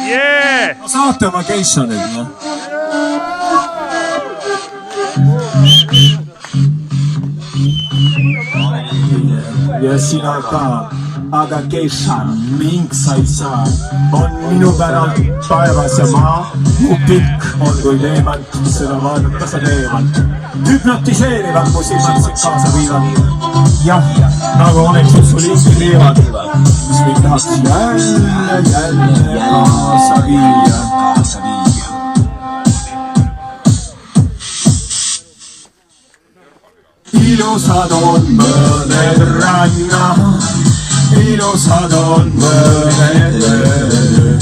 Yeah! No saate oma geisha nüüd, noh. Ja sina ka, aga geisha mink sa ei saa. On minu päralt taevas ja maa. Mu pikk on kui leevant, seda vaadata sa leevalt. Hüpnotiseerivad mu silmad sind kaasa viivad. Jah, nagu oleksid sul ingi liivad, mis mind tahaks jälle kaasa viia. Ilusad on mõned ranna, ilusad on mõned öö.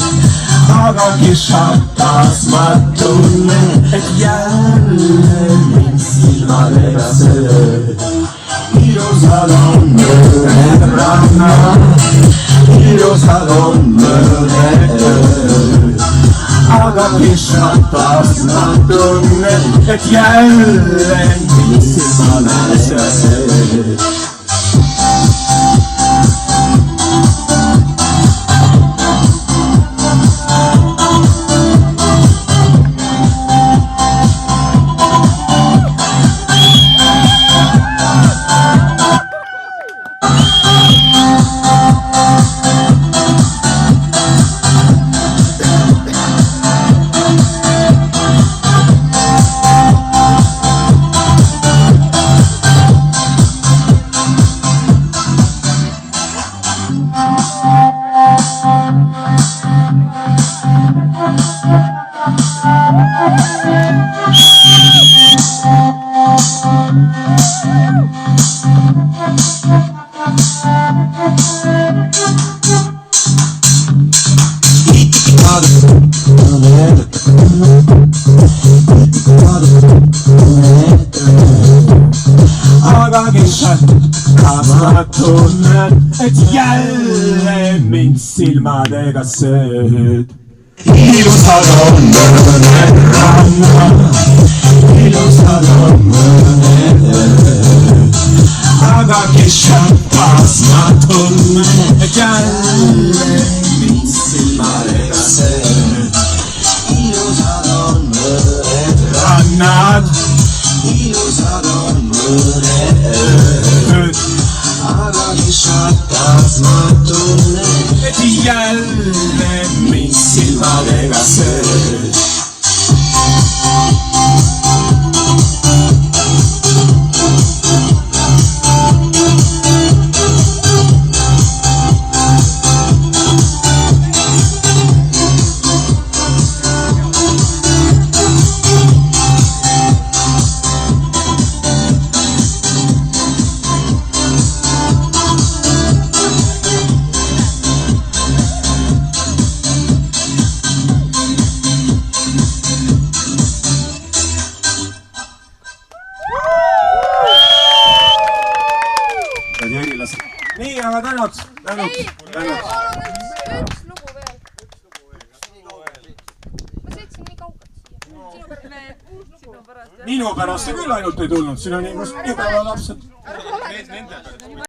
Aga kishatas ma tunnen, et jälle mind silmadega sööd. Ilusad on mõned ranna, ilusad on mõned öö. Aga kishatas ma tunnen, et jälle mind silmadega sööd. Aga kishatas ma tunnen, et jälle mind silmadega sööd. Ilusad on mõned ranna, ilusad on mõned öö. Aga kishatas ma tunnen, et jälle mind silmadega sööd. Ilusad on mõned rannad, ilusad on mõned ööd. Aga kishatas ma tunnen, et jälle mind silmadega sööd. Nii, aga tänud. Üks lugu veel. Ma sõitsin nii kaugelt siia. Minu pärast küll ainult ei tulnud, siin on nii päeva lapsed.